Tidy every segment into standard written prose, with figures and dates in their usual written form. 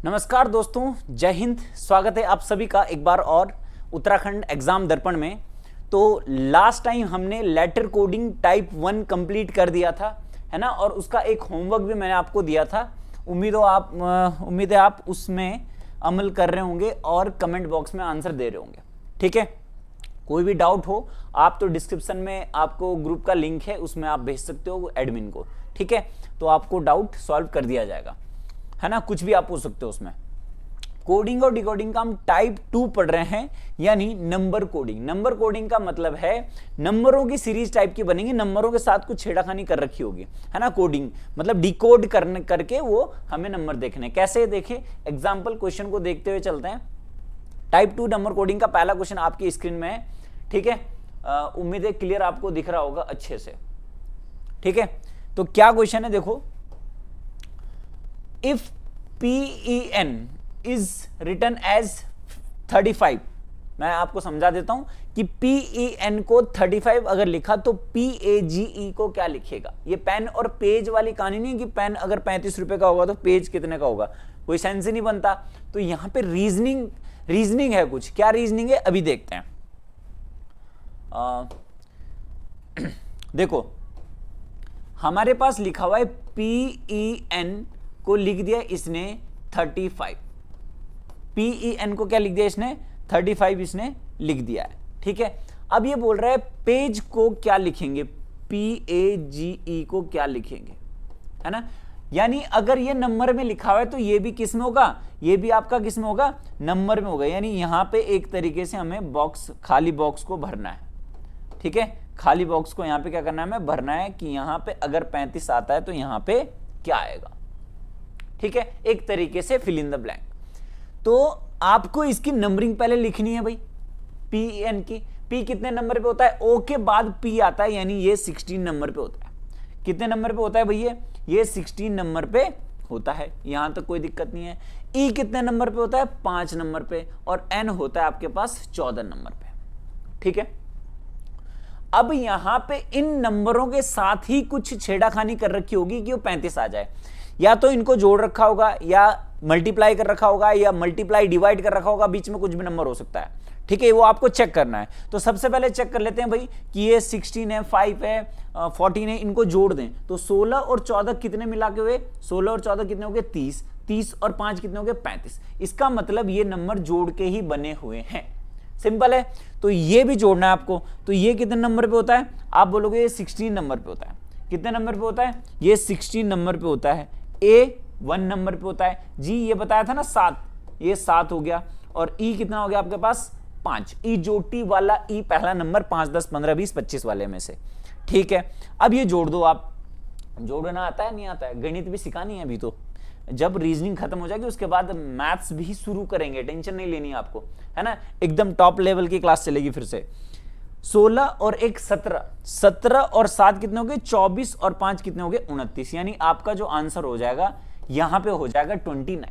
नमस्कार दोस्तों, जय हिंद। स्वागत है आप सभी का एक बार और उत्तराखंड एग्जाम दर्पण में। तो लास्ट टाइम हमने लेटर कोडिंग टाइप 1 कंप्लीट कर दिया था, है ना, और उसका एक होमवर्क भी मैंने आपको दिया था। उम्मीद है आप उसमें अमल कर रहे होंगे और कमेंट बॉक्स में आंसर दे रहे होंगे। ठीक है, कोई भी डाउट हो आप तो डिस्क्रिप्शन में आपको ग्रुप का लिंक है, उसमें आप भेज सकते हो एडमिन को। ठीक है, तो आपको डाउट सॉल्व कर दिया जाएगा, है ना। कुछ भी आप पूछ सकते हो उसमें। कोडिंग और डिकोडिंग का हम टाइप 2 पढ़ रहे हैं, यानी नंबर कोडिंग। नंबर कोडिंग का मतलब है नंबरों की सीरीज टाइप की बनेगी, नंबरों के साथ कुछ छेड़खानी कर रखी होगी, है ना। कोडिंग मतलब डिकोड करके वो हमें नंबर देखने। कैसे देखें, एग्जाम्पल क्वेश्चन को देखते हुए चलते हैं। टाइप 2 नंबर कोडिंग का पहला क्वेश्चन आपकी स्क्रीन में है। ठीक है, उम्मीद है क्लियर आपको दिख रहा होगा अच्छे से। ठीक है, तो क्या क्वेश्चन है देखो। If PEN is written as 35, मैं आपको समझा देता हूं कि PEN को 35 अगर लिखा तो PAGE को क्या लिखेगा। ये पेन और पेज वाली कहानी नहीं है कि पेन अगर 35 रुपए का होगा तो पेज कितने का होगा, कोई सेंस ही नहीं बनता। तो यहां पे रीजनिंग है कुछ। क्या रीजनिंग है अभी देखते हैं। देखो, हमारे पास लिखा हुआ है PEN को लिख दिया इसने 35। PEN को क्या लिख दिया इसने 35 इसने लिख दिया है। ठीक है, अब ये बोल रहा है पेज को क्या लिखेंगे, PAGE को क्या लिखेंगे, है ना। यानी अगर ये नंबर में लिखा हुआ है तो ये भी किस में होगा, ये भी आपका किस में होगा, नंबर में होगा। यानी यहां पे एक तरीके से हमें खाली बॉक्स को भरना है। ठीक है, खाली बॉक्स को यहां पे क्या करना है, हमें भरना है कि यहां पे अगर 35 आता है तो यहां पे क्या आएगा। ठीक है, एक तरीके से फिल इन द ब्लैंक। तो आपको इसकी नंबरिंग पहले लिखनी है भाई। PEN की P कितने नंबर पे होता है, O के बाद P आता है, यानी ये 16 नंबर पे होता है। कितने नंबर पे होता है भैया, ये 16 नंबर पे होता है, यहां तक कोई दिक्कत नहीं है। E कितने नंबर पे होता है, 5 नंबर पे, और N होता है आपके पास 14 नंबर पे। ठीक है, अब यहां पे इन नंबरों के साथ ही कुछ छेड़ाखानी कर रखी होगी कि वो 35 आ जाए। या तो इनको जोड़ रखा होगा, या मल्टीप्लाई कर रखा होगा, या मल्टीप्लाई डिवाइड कर रखा होगा, बीच में कुछ भी नंबर हो सकता है। ठीक है, वो आपको चेक करना है। तो सबसे पहले चेक कर लेते हैं भाई कि ये 16 है, 5 है, 14 है, इनको जोड़ दें तो 16 और 14 कितने मिला के हुए, 16 और 14 कितने हो गए 30, 30 और 5 कितने हो गए 35। इसका मतलब ये नंबर जोड़ के ही बने हुए हैं। सिंपल है, तो ये भी जोड़ना है आपको। तो ये कितने नंबर पे होता है, आप बोलोगे ये 16 नंबर पे होता है। कितने नंबर पे होता है, ये 16 नंबर पे होता है। A 1 नंबर पे होता है। G ये बताया था ना 7, ये 7 हो गया। और E कितना हो गया आपके पास 5। E जोटी वाला E पहला नंबर 5, 10, 15, 20, 25 वाले में से। ठीक है, अब ये जोड़ दो आप। जोड़ना आता है नहीं आता है, गणित भी सिखानी है अभी तो। जब रीजनिंग खत्म हो जाएगी उसके बाद मैथ्स भी शुरू करेंगे, टेंशन नहीं लेनी आपको, है ना। एकदम टॉप लेवल की क्लास चलेगी फिर से। 16 और 1 17, 17 और 7 कितने हो गए 24, और 5 कितने हो गए 29। यानी आपका जो आंसर हो जाएगा यहां पे हो जाएगा 29।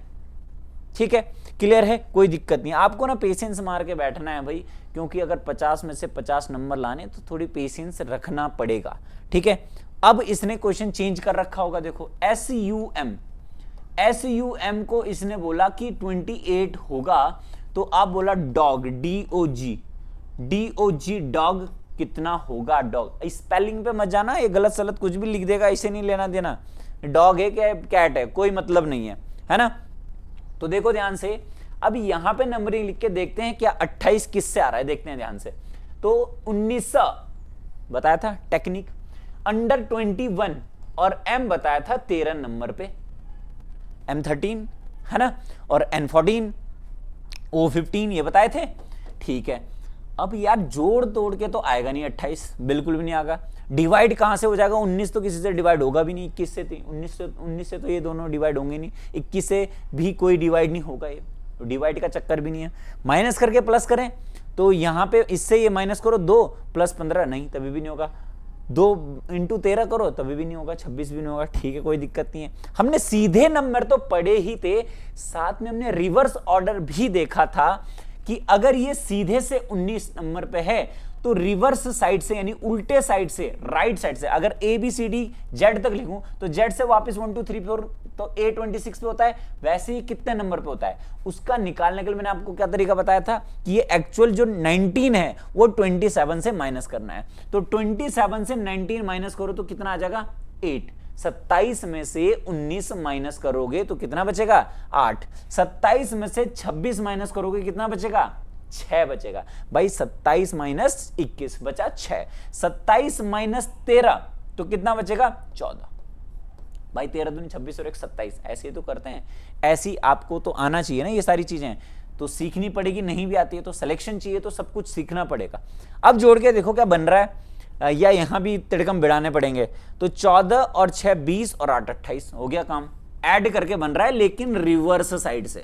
ठीक है, क्लियर है, कोई दिक्कत नहीं। आपको ना पेशेंस मार के बैठना है भाई, क्योंकि अगर 50 में से 50 नंबर लाने तो थोड़ी पेशेंस रखना पड़ेगा। ठीक है, अब इसने क्वेश्चन चेंज कर रखा होगा। देखो SUM को इसने बोला कि 28 होगा, तो आप बोला डॉग, DOG डॉग कितना होगा। डॉग स्पेलिंग पे मत जाना, ये गलत सलत कुछ भी लिख देगा, इसे नहीं लेना देना। डॉग है क्या कैट है, कोई मतलब नहीं है ना। तो देखो ध्यान से, अब यहां पे नंबरिंग लिख के देखते हैं क्या 28 किससे आ रहा है, देखते हैं ध्यान से। तो 1900 बताया था टेक्निक, अंडर 21 और M बताया था 13 नंबर पे, M13 है ना, और N14 O15 ये बताए थे। ठीक है, अब यार जोड़ तोड़ के तो आएगा नहीं 28, बिल्कुल भी नहीं आएगा। डिवाइड कहां से हो जाएगा, 19 तो किसी से डिवाइड होगा भी नहीं, 21 से 19 से तो ये दोनों डिवाइड होंगे नहीं, 21 से भी कोई डिवाइड नहीं होगा, ये तो डिवाइड का चक्कर भी नहीं है। माइनस करके प्लस करें तो यहां पे इससे ये माइनस करो 2 + 15, नहीं तभी भी नहीं होगा। 2 × 13 करो तभी भी नहीं होगा, 26 भी नहीं होगा। ठीक है, कोई दिक्कत नहीं है। हमने सीधे नंबर तो पढ़े ही थे, साथ में हमने रिवर्स ऑर्डर भी देखा था कि अगर ये सीधे से 19 नंबर पे है तो रिवर्स साइड से यानी उल्टे साइड से, राइट साइड से अगर ABCD Z तक लिखूं तो Z से वापस 1 2 3 4 तो A 26 पे होता है, वैसे ही कितने नंबर पे होता है उसका निकालने के लिए मैंने आपको क्या तरीका बताया था कि ये एक्चुअल जो 19 है वो 27 से माइनस करना है। तो 27 से 19 माइनस करो तो कितना आ जाएगा 8। 27 में से 19 माइनस करोगे तो कितना बचेगा 8। 27 में से 26 माइनस करोगे कितना बचेगा 6 बचेगा। भाई 27 माइनस 21 बचा 6। 27 माइनस 13 तो कितना बचेगा 14। भाई 13 दूनी 26 और 1 27, ऐसे तो करते हैं। ऐसी आपको तो आना चाहिए ना, ये सारी चीजें तो सीखनी पड़ेगी, नहीं भी आती है तो सिलेक्शन चाहिए, तो सब कुछ सीखना पड़ेगा। अब जोड़ के देखो क्या बन रहा है, या यहां भी तिड़कम बिड़ाने पड़ेंगे। तो 14 और 6 20 और 8 28 हो गया काम। ऐड करके बन रहा है लेकिन रिवर्स साइड से,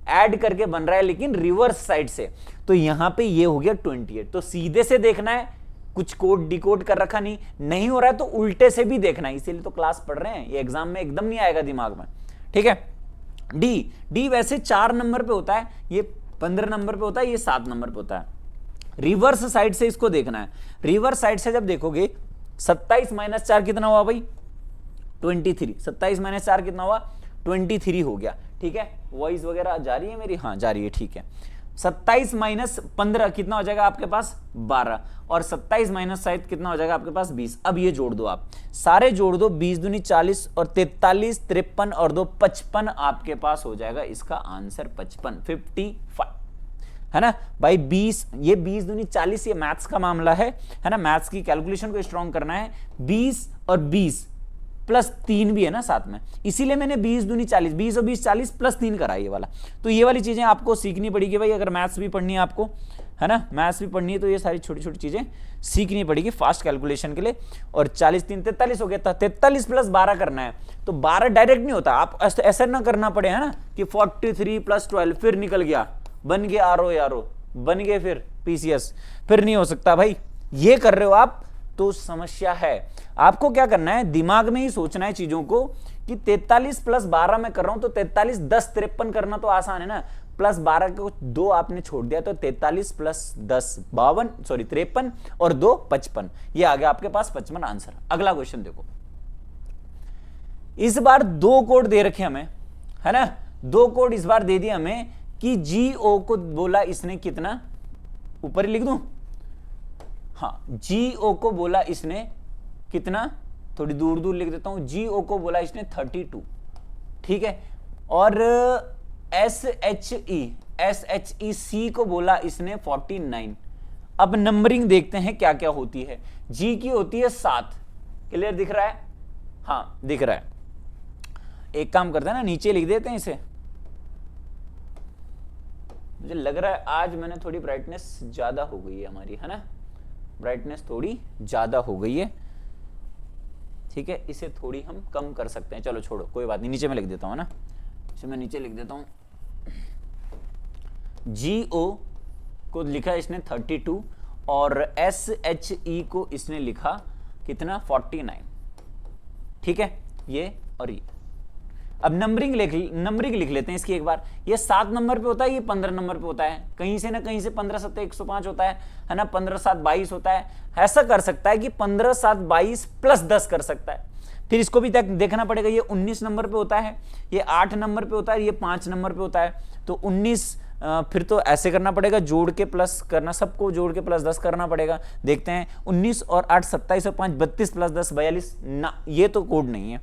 ऐड करके बन रहा है लेकिन रिवर्स साइड से। तो यहां पे ये हो गया 28। तो सीधे से देखना है, कुछ कोड डिकोड कर रखा नहीं हो रहा है तो उल्टे से भी देखना है, इसीलिए तो क्लास पढ़ रहे हैं, ये एग्जाम में एकदम नहीं आएगा दिमाग में। ठीक है। डी वैसे 4 नंबर पे होता है, ये 15 नंबर पे होता है, ये 7 नंबर पे होता है। रिवर्स साइड से इसको देखना है। रिवर्स साइड से जब देखोगे 27 माइनस 4 कितना हुआ भाई 23। 27 माइनस 4 कितना हुआ 23 हो गया। ठीक है, वॉइस वगैरह जा रही है मेरी, हाँ जा रही है, ठीक है। 27 माइनस 15 कितना हो जाएगा आपके पास 12, और 27 माइनस शायद कितना हो जाएगा आपके पास 20। अब ये जोड़ दो, आप सारे जोड़ दो, 20 दूनी 40 और 43 53 और 2 55 आपके पास हो जाएगा इसका आंसर 55 है ना भाई। 20 ये 20 दूनी 40, ये मैथ्स का मामला है ना, मैथ्स की कैलकुलेशन को स्ट्रॉन्ग करना है। 20 और 20 प्लस 3 भी है ना साथ में, इसीलिए मैंने 20 दूनी 40, 20 और 20 40 प्लस 3 करा ये वाला। तो ये वाली चीजें आपको सीखनी पड़ेगी भाई, अगर मैथ्स भी पढ़नी है आपको, है ना, मैथ्स भी पढ़नी है तो ये सारी छोटी छोटी चीजें सीखनी पड़ेगी फास्ट कैलकुलेशन के लिए। और 40 3 43 हो गया था, 43 प्लस 12 करना है। तो 12 डायरेक्ट नहीं होता, आप ऐसा ना करना पड़े, है ना, कि 43 प्लस 12 फिर निकल गया, बन गया आरो यारो, बन गए फिर पीसीएस, फिर नहीं हो सकता भाई। ये कर रहे हो आप तो समस्या है। आपको क्या करना है, दिमाग में ही सोचना है चीजों को कि 43 प्लस 12 में कर रहा हूं तो 43 10 53 करना तो आसान है ना, प्लस 12 को 2 आपने छोड़ दिया तो 43 प्लस 10 53 और 2 55, ये आ गया आपके पास 55 आंसर। अगला क्वेश्चन देखो, इस बार 2 कोड दे रखे हमें, है ना, 2 कोड इस बार दे दिए हमें कि जीओ को बोला इसने कितना, ऊपर ही लिख दूं, हाँ, जीओ को बोला इसने कितना, थोड़ी दूर दूर लिख देता हूं, जीओ को बोला इसने 32, ठीक है, और एसएचई को बोला इसने 49। अब नंबरिंग देखते हैं क्या क्या होती है। जी की होती है 7, क्लियर दिख रहा है, हाँ दिख रहा है। एक काम करते हैं ना, नीचे लिख देते हैं इसे, मुझे लग रहा है आज मैंने थोड़ी ब्राइटनेस ज्यादा हो गई है हमारी, है ना, ब्राइटनेस थोड़ी ज्यादा हो गई है, ठीक है, इसे थोड़ी हम कम कर सकते हैं, चलो छोड़ो कोई बात नहीं, नीचे मैं लिख देता हूं ना, इसे मैं नीचे लिख देता हूं। जीओ को लिखा इसने 32 और एसएचई को इसने लिखा कितना 49, ठीक है, ये और ये। अब नंबरिंग लिख लेते हैं इसकी एक बार। ये 7 नंबर पे होता है, ये 15 नंबर पे होता है, कहीं से ना कहीं से 15 7 105 होता है ना, 15 7 22 होता है। ऐसा कर सकता है कि 15 7 22 प्लस 10 कर सकता है। फिर इसको भी देखना पड़ेगा, ये 19 नंबर पे होता है, ये 8 नंबर पे होता है, ये 5 नंबर पे होता है। तो 19 फिर तो ऐसे करना पड़ेगा, जोड़ के प्लस करना, सबको जोड़ के प्लस 10 करना पड़ेगा। देखते हैं 19 और 8 27 और 5 32 प्लस 10 42 ना, ये तो कोड नहीं है।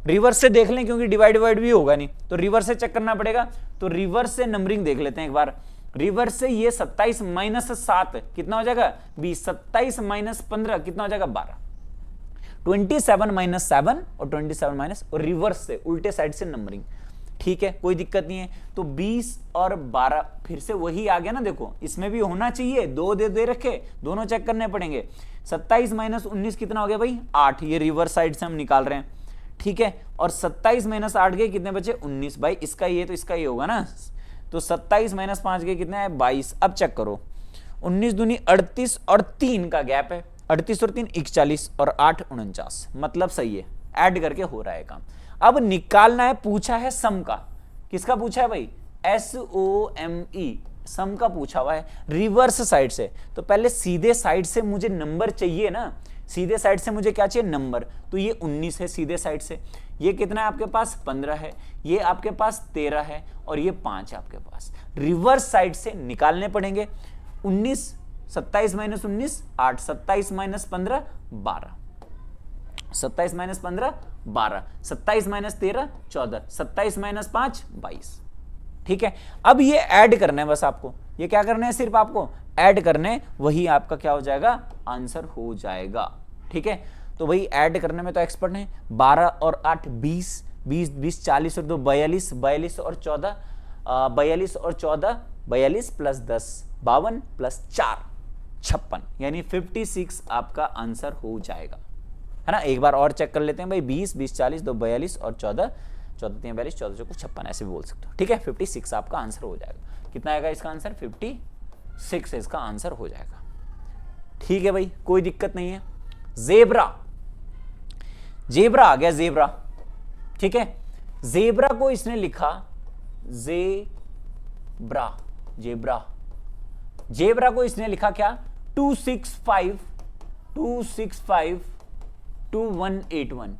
रिवर्स से देख लें क्योंकि डिवाइड भी होगा नहीं, तो रिवर्स से चेक करना पड़ेगा। तो रिवर्स से नंबरिंग देख लेते हैं एक बार। रिवर्स से ये 27 माइनस 7 कितना हो जाएगा 20, 27 माइनस 15 कितना हो जाएगा 12, 27 माइनस 7 और 27 माइनस, और रिवर्स से उल्टे साइड से नंबरिंग, ठीक है, कोई दिक्कत नहीं है। तो 20 और 12 फिर से वही आ गया ना, देखो इसमें भी होना चाहिए, 2 दे रखे, दोनों चेक करने पड़ेंगे। 27 माइनस 19 कितना हो गया भाई 8, ये रिवर्स साइड से हम निकाल रहे हैं, ठीक है, और 27 माइनस 8 गए कितने बचे 19, भाई इसका ये तो इसका ये होगा ना, तो 27 माइनस 5 गए कितने है 22। अब चेक करो, 19 दूनी 38 और 3 का गैप है, 38 और 3 41 और 8 49, मतलब सही है, ऐड करके हो रहा है काम। अब निकालना है, पूछा है सम का, किसका पूछा है भाई SOME, सम का पूछा हुआ है रिवर्स साइड से। तो पहले सीधे साइड से मुझे नंबर चाहिए ना, सीधे साइड से मुझे क्या चाहिए, नंबर, तो ये 19 है सीधे साइड से, ये कितना है आपके पास 15 है, ये आपके पास 13 है और ये 5 है आपके पास। रिवर्स साइड से निकालने पड़ेंगे। 19, 27 minus 19 8, 27 minus 15 12, 27 minus 15 12, 27 minus 13 14, 27 minus 5 22। ठीक है, अब ये ऐड करना है बस आपको, ये क्या करना है, सिर्फ आपको ऐड करने, वही आपका क्या हो जाएगा, आंसर हो जाएगा। ठीक है, तो वही ऐड करने में तो एक्सपर्ट है। 12 और 8 20, 20 20 40 और 2 42, 42 और 14 42 और 14 42 प्लस 10 52 प्लस 4 56, यानी 56 आपका आंसर हो जाएगा, है ना। एक बार और चेक कर लेते हैं भाई, 20 20 40 2 42 और 14 14 3 42 14 चौको 56, ऐसे भी बोल सकते हो। ठीक है, 56 आपका आंसर हो जाएगा। कितना आएगा इसका आंसर, 56 इसका आंसर हो जाएगा। ठीक है भाई, कोई दिक्कत नहीं है। जेब्रा, जेब्रा आ गया, जेब्रा। ठीक है, जेब्रा को इसने लिखा जेब्रा, जेब्रा, जेब्रा को इसने लिखा क्या, 265 265 2181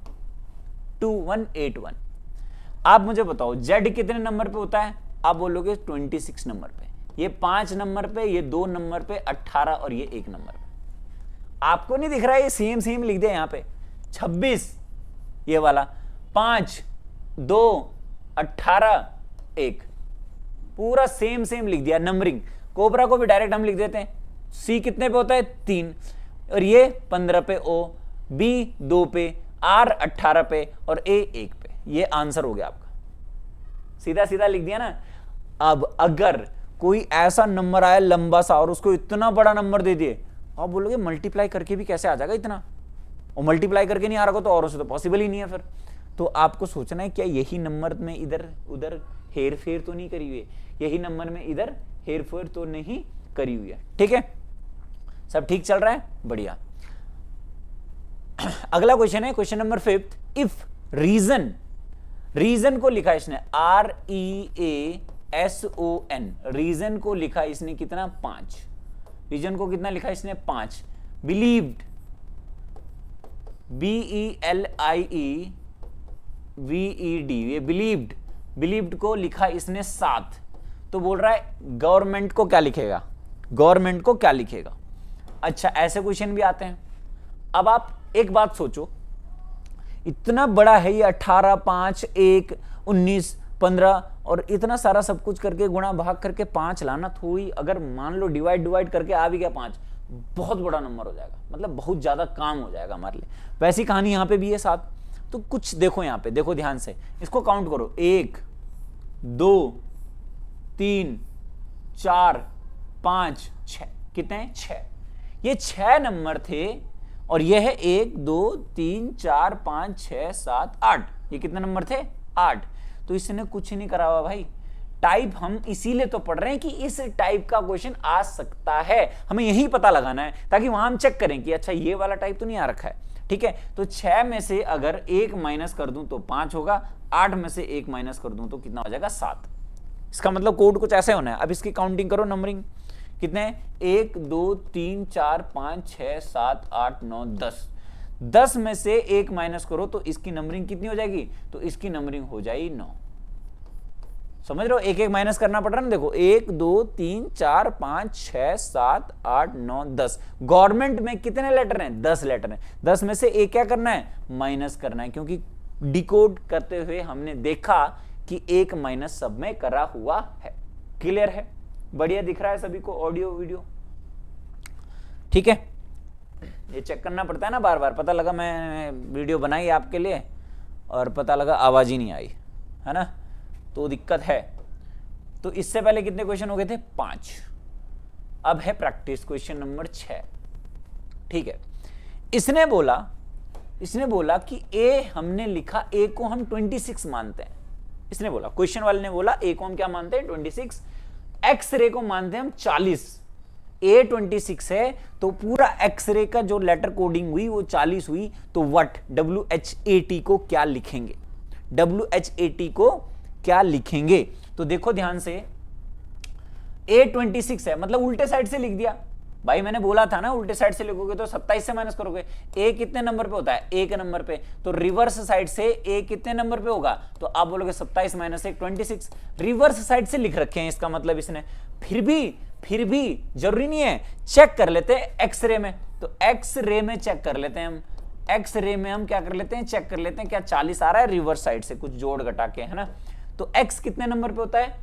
2181। आप मुझे बताओ जेड कितने नंबर पे होता है, आप बोलोगे 26 नंबर पे, ये 5 नंबर पे, ये 2 नंबर पे 18 और ये 1 नंबर पे। आपको नहीं दिख रहा है, ये सेम सेम लिख दिया यहां पे 26 ये वाला, 5 2 18 1, पूरा सेम सेम लिख दिया नंबरिंग। कोबरा को भी डायरेक्ट हम लिख देते हैं, सी कितने पे होता है 3, और ये 15 पे ओ, बी 2 पे, आर 18 पे और ए 1 पे। ये आंसर हो गया आपका, सीधा सीधा लिख दिया ना। अब अगर कोई ऐसा नंबर आया लंबा सा और उसको इतना बड़ा नंबर दे दिए, आप बोलोगे मल्टीप्लाई करके भी कैसे आ जाएगा इतना, और मल्टीप्लाई करके नहीं आ रहा तो और उससे तो पॉसिबल ही नहीं है फिर। तो आपको सोचना है क्या यही नंबर में इधर उधर हेर फेर तो नहीं करी हुई है, यही नंबर में इधर हेर फेर तो नहीं करी हुई है। ठीक है, सब ठीक चल रहा है, बढ़िया। अगला क्वेश्चन है question number 5। If reason, reason को लिखा इसने REASON, रीजन को लिखा इसने कितना 5, रीजन को कितना लिखा इसने 5। बिलीव्ड, BELIEVED, ये बिलीव्ड, बिलीव्ड को लिखा इसने 7। तो बोल रहा है गवर्नमेंट को क्या लिखेगा, गवर्नमेंट को क्या लिखेगा। अच्छा, ऐसे क्वेश्चन भी आते हैं। अब आप एक बात सोचो, इतना बड़ा है ये 18 5 1 19 15 और इतना सारा सब कुछ करके गुणा भाग करके 5 लाना थोड़ी, अगर मान लो डिवाइड डिवाइड करके आ भी गया 5, बहुत बड़ा नंबर हो जाएगा, मतलब बहुत ज्यादा काम हो जाएगा हमारे लिए। वैसी कहानी यहां पे भी है 7। तो कुछ देखो यहां पे, देखो ध्यान से, इसको काउंट करो, 1 2 3 4 5 6, कितने हैं 6। ये 6 नंबर थे और ये है 1 2 3 4 5 6 7 8, ये कितने नंबर थे 8। तो इसने कुछ नहीं करा हुआ भाई, टाइप हम इसीलिए तो पढ़ रहे हैं कि इस टाइप का क्वेश्चन आ सकता है, हमें यही पता लगाना है ताकि वहां हम चेक करें कि अच्छा ये वाला टाइप तो नहीं आ रखा है। ठीक है, तो 6 में से अगर 1 माइनस कर दूं तो 5 होगा, 8 में से 1 माइनस कर दूं तो कितना हो जाएगा 7। इसका मतलब कोड कुछ ऐसे होना है। अब इसकी काउंटिंग करो, नंबरिंग कितने, 1 2 3 4 5 6 7 8 9 10, 10 में से 1 माइनस करो तो इसकी नंबरिंग कितनी हो जाएगी, तो इसकी नंबरिंग हो जाएगी 9। समझ रहे हो, एक एक माइनस करना पड़ रहा है ना। देखो 1 2 3 4 5 6 7 8 9 10, गवर्नमेंट में कितने लेटर हैं, 10 लेटर हैं। 10 में से एक क्या करना है, माइनस करना है, क्योंकि डिकोड करते हुए हमने देखा कि एक माइनस सब में करा हुआ है। क्लियर है, बढ़िया दिख रहा है सभी को ऑडियो वीडियो। ठीक है, ये चेक करना पड़ता है ना बार बार। पता लगा मैं वीडियो बनाई आपके लिए और पता लगा आवाज ही नहीं आई, है ना, तो दिक्कत है। तो इससे पहले कितने क्वेश्चन हो गए थे, 5। अब है प्रैक्टिस क्वेश्चन नंबर 6। ठीक है, इसने बोला कि ए हमने लिखा, ए को हम 26 मानते हैं। इसने बोला, क्वेश्चन वाले ने बोला ए को हम क्या मानते हैं 26, एक्स-रे को मानते हैं हम 40। ए 26 है तो पूरा एक्स-रे का जो लेटर कोडिंग हुई वो 40 हुई। तो व्हाट, WHAT को क्या लिखेंगे, WHAT को क्या लिखेंगे। तो देखो ध्यान से, A 26 है मतलब उल्टे साइड से लिख दिया, भाई मैंने बोला था ना उल्टे साइड से लिखोगे तो 27 से माइनस करोगे। ए कितने नंबर पे होता है, एक नंबर पे, तो रिवर्स साइड से ए कितने नंबर पे होगा, तो आप बोलोगे 27 माइनस 1 26। रिवर्स साइड से लिख रखे हैं, इसका मतलब इसने फिर भी जरूरी नहीं है, चेक कर लेते हैं एक्सरे में। तो एक्सरे में चेक कर लेते हैं हम, एक्सरे में हम क्या कर लेते हैं, चेक कर लेते हैं क्या 40 आ रहा है रिवर्स साइड से, कुछ जोड़ घटा के, है ना। तो एक्स कितने नंबर पे होता है,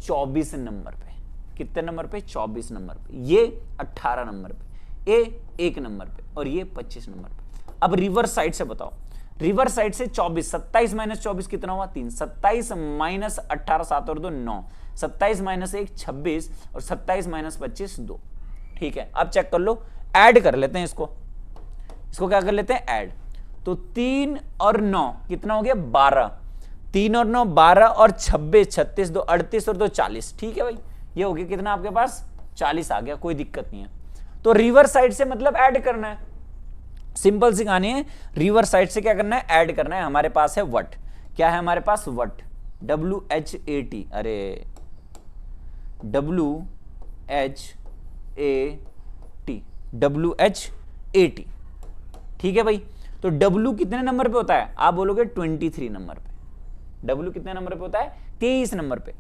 24 नंबर पे। कितने नंबर पे, 24 नंबर पे। ये 18 नंबर पे, ए 1 नंबर पे, और ये 25 नंबर पे। अब रिवर्स साइड से बताओ, रिवर्स साइड से 24, 27 माइनस 24 कितना हुआ, 3। 27 माइनस 18, 7 और 2 9, 27 माइनस 1 26, और 27 माइनस 25 2। ठीक है, अब चेक कर लो, ऐड कर लेते हैं इसको क्या कर लेते हैं, ऐड। तो 3 और 9 कितना हो गया, 12। 3 और 9 12, और 26 36 2 38 और 2 40। ठीक है भाई, ये हो गया कितना आपके पास, 40 आ गया, कोई दिक्कत नहीं है। तो रिवर्स साइड से मतलब ऐड करना है, सिंपल सी कहानी है। रिवर्स साइड से क्या करना है, ऐड करना है। हमारे पास है वट, क्या है हमारे पास, वट, WHAT, अरे WHAT, ठीक है भाई। तो W कितने नंबर पे होता है, आप बोलोगे 23 नंबर पे। W कितने नंबर पे होता है, 23 नंबर पे।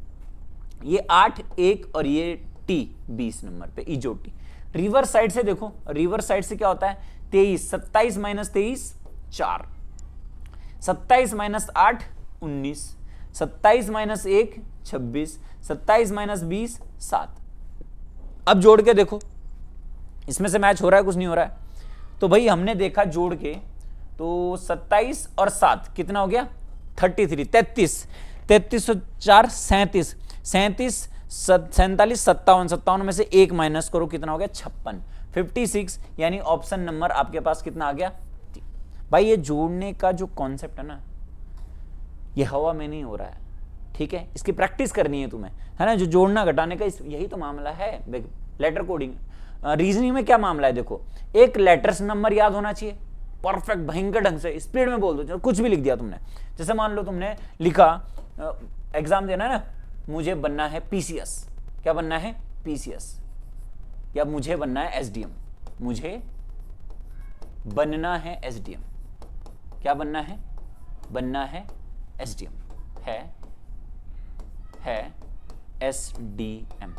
ये 8 1 और ये T 20 नंबर पे, इजोटी। रिवर्स साइड से देखो, रिवर्स साइड से क्या होता है, 23, 27 माइनस 23 4, 27 माइनस 8 19, 27 माइनस 1 26, 27 माइनस 20 7। अब जोड़ के देखो इसमें से मैच हो रहा है, कुछ नहीं हो रहा है। तो भाई हमने देखा जोड़ के, तो 27 और 7 कितना हो गया, 33, 33, 33 और 4 37, 37 47 57, 57 में से 1 माइनस करो, कितना हो गया 56, 56। यानी ऑप्शन नंबर आपके पास कितना आ गया। भाई ये जोड़ने का जो कॉन्सेप्ट है ना, ये हवा में नहीं हो रहा है, ठीक है, इसकी प्रैक्टिस करनी है तुम्हें, है ना। जो जोड़ना घटाने का यही तो मामला है। लेटर कोडिंग, रीजनिंग में क्या मामला है, देखो एक लेटर्स नंबर याद होना चाहिए, परफेक्ट भयंकर ढंग से, स्पीड में बोल दो, कुछ भी लिख दिया तुमने। जैसे मान लो तुमने लिखा, एग्जाम देना है ना, मुझे बनना है PCS, क्या बनना है PCS, या मुझे बनना है SDM, मुझे बनना है SDM, क्या बनना है SDM, है SDM।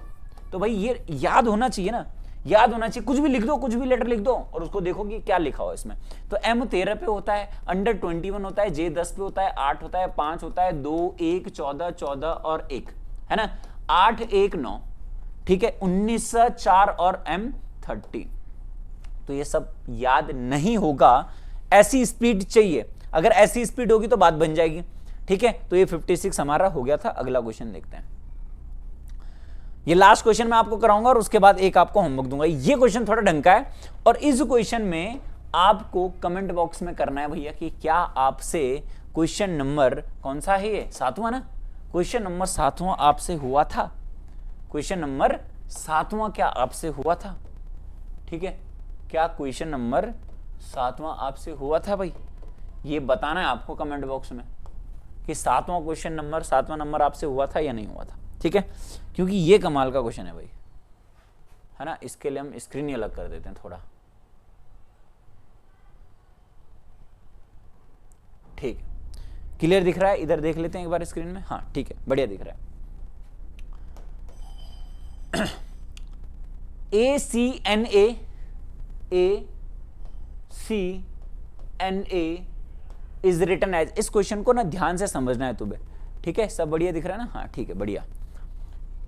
तो भाई ये याद होना चाहिए ना, याद होना चाहिए। कुछ भी लिख दो, कुछ भी लेटर लिख दो, और उसको देखो कि क्या लिखा हो इसमें। तो M 13 पे होता है, अंडर 21 होता है, J 10 पे होता है, 8 होता है, 5 होता है, 2 1 14 14 और 1, है ना, 8 1 9, ठीक है, 19 4 और M 30। तो ये सब याद नहीं होगा, ऐसी स्पीड चाहिए। अगर ऐसी स्पीड होगी तो बात बन जाएगी, ठीक है। तो ये 56 हमारा हो गया था। अगला क्वेश्चन देखते हैं। ये लास्ट क्वेश्चन मैं आपको कराऊंगा और उसके बाद एक आपको होमवर्क दूंगा। ये क्वेश्चन थोड़ा ढंग का है, और इस क्वेश्चन में आपको कमेंट बॉक्स में करना है भैया कि क्या आपसे क्वेश्चन नंबर कौन सा है, ये 7वां ना, क्वेश्चन नंबर 7वां आपसे हुआ था, क्वेश्चन नंबर 7वां क्या आपसे हुआ था, ठीक है। क्या क्वेश्चन नंबर 7वां आपसे हुआ था भाई, ये बताना है आपको कमेंट बॉक्स में कि 7वां क्वेश्चन नंबर, 7वां नंबर आपसे हुआ था या नहीं हुआ था, ठीक है। क्योंकि ये कमाल का क्वेश्चन है भाई, है ना। इसके लिए हम स्क्रीन ही अलग कर देते हैं थोड़ा, ठीक है। क्लियर दिख रहा है, इधर देख लेते हैं एक बार स्क्रीन में, हाँ ठीक है, बढ़िया दिख रहा है। ACNA इज रिटन एज, इस क्वेश्चन को ना ध्यान से समझना है तुम्हें, ठीक है। सब बढ़िया दिख रहा है ना, हाँ ठीक है, बढ़िया।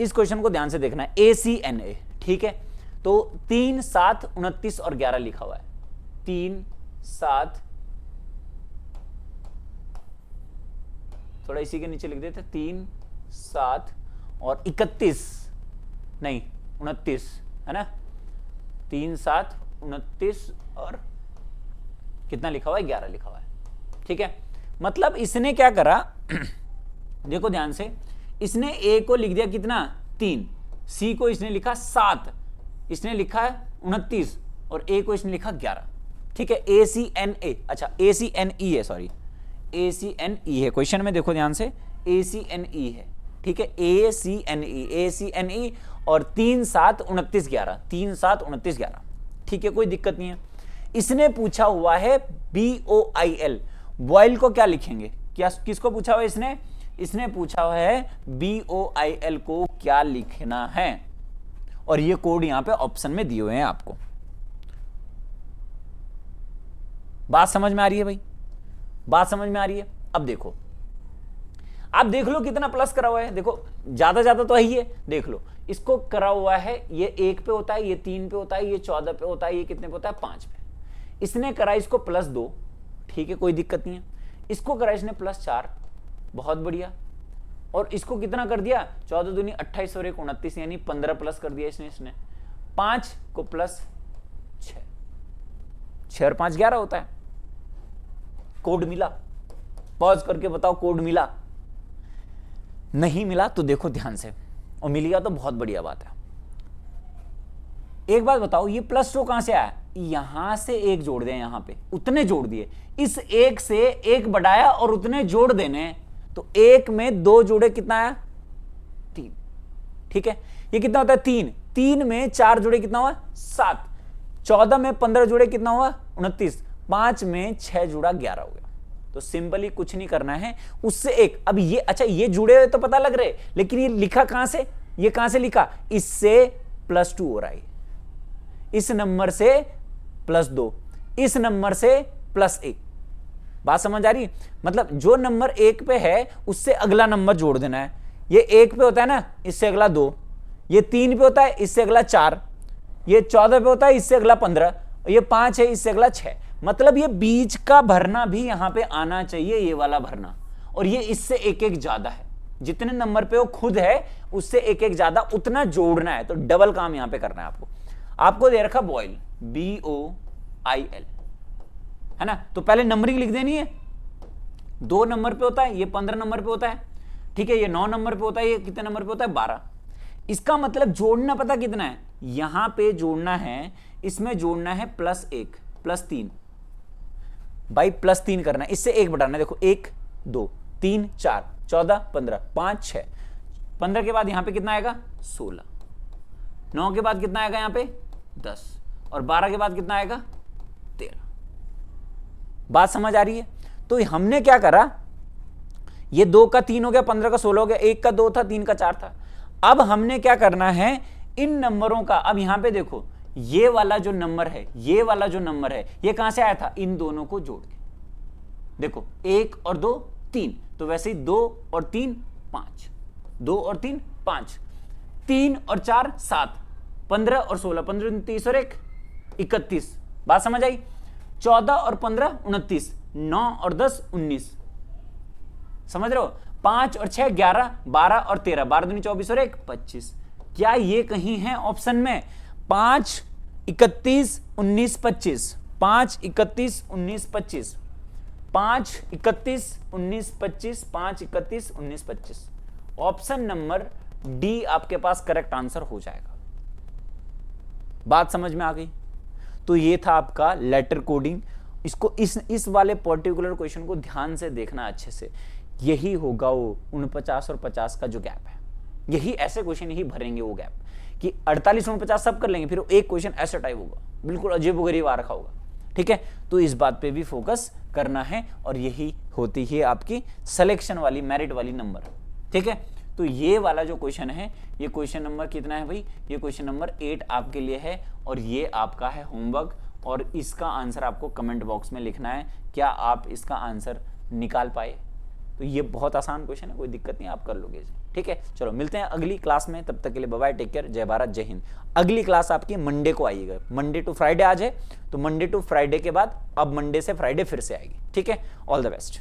इस क्वेश्चन को ध्यान से देखना है, ACNA, ठीक है। तो 3 7 29 और 11 लिखा हुआ है, 3 7, थोड़ा इसी के नीचे लिख देते, 3 7 और 31 नहीं 29, है ना, 3 7 29 और कितना लिखा हुआ है, 11 लिखा हुआ है, ठीक है। मतलब इसने क्या करा देखो ध्यान से, इसने A को लिख दिया कितना 3, C को इसने लिखा 7, इसने लिखा 29 और A को इसने लिखा 11, ठीक है। ACNA, अच्छा ACNE है, सॉरी ACNE है क्वेश्चन में, देखो ध्यान से ACNE है, ठीक है, ACNE और 3 7 29 11, 3 7 29 11। ठीक है, कोई दिक्कत नहीं है। इसने पूछा हुआ है BOIL, बॉयल को क्या लिखेंगे? क्या किसको पूछा हुआ है इसने पूछा हुआ है BOIL को क्या लिखना है, और ये कोड यहां पे ऑप्शन में दिए हुए हैं आपको। बात समझ में आ रही है भाई? बात समझ में आ रही है? अब देखो, आप देख लो कितना प्लस करा हुआ है। देखो ज्यादा तो ही है, देख लो इसको करा हुआ है, ये 1 पे होता है, ये 3 पे होता है, ये 14 पे होता है, ये कितने पे होता है 5 पे। इसने करा इसको +2, ठीक है, कोई दिक्कत नहीं है। इसको करा इसने +4, बहुत बढ़िया। और इसको कितना कर दिया? 14 दूनी 28 और 1 29, यानी 15 प्लस कर दिया इसने 5 को +6, 6 और 5 11 होता है। कोड मिला? पॉज करके बताओ, कोड मिला? नहीं मिला तो देखो ध्यान से, और मिल गया तो बहुत बढ़िया बात है। एक बात बताओ, ये +2 कहां से आया? यहां से 1 जोड़ दें, यहां पे उतने जोड़ दिए, इस 1 से 1 बढ़ाया और उतने जोड़ देने, तो 1 में 2 जोड़े कितना आया? 3। ठीक है, ये कितना होता है? 3। 3 में 4 जोड़े कितना हुआ? 7। 14 में 15 जोड़े कितना हुआ? 29। 5 में 6 जुड़ा 11 हो गया। तो सिंपली कुछ नहीं करना है, उससे 1। अब ये अच्छा, ये जुड़े हुए तो पता लग रहे, लेकिन ये लिखा कहां से? ये कहां से लिखा? इससे +2 हो रहा है, इस नंबर से +2, इस नंबर से +1। बात समझ आ रही? मतलब जो नंबर 1 पे है उससे अगला नंबर जोड़ देना है। ये 1 पे होता है ना, इससे अगला 2, ये 3 पे होता है, इससे अगला 4, ये 14 पे होता है, इससे अगला 15, ये 5 है, इससे अगला 6। मतलब ये बीच का भरना भी यहां पे आना चाहिए, ये वाला भरना, और ये इससे 1 ज्यादा है। जितने नंबर पे वो खुद है उससे 1 ज्यादा, उतना जोड़ना है। तो डबल काम यहां पे करना है आपको दे रखा बॉयल, BOIL, है ना। तो पहले नंबरिंग लिख देनी है। 2 नंबर पे होता है, ये 15 नंबर पे होता है, ठीक है, ये 9 नंबर पे होता है, ये कितने नंबर पे होता है? 12। इसका मतलब जोड़ना पता कितना है? यहां पे जोड़ना है, इसमें जोड़ना है +1 +3 भाई, +3 करना है, इससे 1 बढ़ाना है। देखो 1 2 3 4 14 15 5 6, 15 के बाद यहां पे कितना आएगा? 16, 9 के बाद कितना आएगा? यहां पे 10, और 12 के बाद कितना आएगा? 13। बात समझ आ रही है? तो हमने क्या करा, ये 2 का 3 हो गया, 15 का 16 हो गया, 1 का 2 था, 3 का 4 था। अब हमने क्या करना है, इन नंबरों का, अब यहां पे देखो ये वाला जो नंबर है, ये वाला जो नंबर है, ये कहां से आया था? इन दोनों को जोड़ के देखो, 1 और 2 3, तो वैसे ही 2 और 3 5, 2 और 3 5, 3 और 4 7, 15 और 16, 15 30 और 1 31। बात समझ आई? 14 और 15 29, 9 और 10 19, समझ रहे हो? 5 और 6 11, 12 और 13, 12 दूनी 24 और 1 25। क्या ये कहीं है ऑप्शन में? 5 31 19 25, 5 31 19 25, 5 31 19 25, 5 31 19 25। ऑप्शन नंबर डी आपके पास करेक्ट आंसर हो जाएगा। बात समझ में आ गई? तो ये था आपका लेटर कोडिंग। इसको इस वाले पर्टिकुलर क्वेश्चन को ध्यान से देखना अच्छे से। यही होगा वो 49 और 50 का जो गैप है, यही ऐसे क्वेश्चन ही भरेंगे वो गैप कि 48 49 सब कर लेंगे, फिर एक क्वेश्चन ऐसा टाइप होगा, बिल्कुल अजीबोगरीब आ रखा होगा। ठीक है, तो इस बात पे भी फोकस करना है, और यही होती है आपकी सिलेक्शन वाली, मेरिट वाली नंबर। ठीक है, तो ये वाला जो क्वेश्चन है, ये क्वेश्चन नंबर कितना है भाई? ये क्वेश्चन नंबर 8 आपके लिए है, और ये आपका है होमवर्क, और इसका आंसर आपको कमेंट बॉक्स में लिखना है। क्या आप इसका आंसर निकाल पाए? तो ये बहुत आसान क्वेश्चन है, कोई दिक्कत नहीं, आप कर लोगे। ठीक है, चलो मिलते हैं अगली क्लास में, तब तक के लिए बाय बाय, टेक केयर, जय भारत, जय हिंद। अगली क्लास आपकी मंडे को आएगी, मंडे टू फ्राइडे आज है, तो मंडे टू फ्राइडे के बाद अब मंडे से फ्राइडे फिर से आएगी। ठीक है, ऑल द बेस्ट।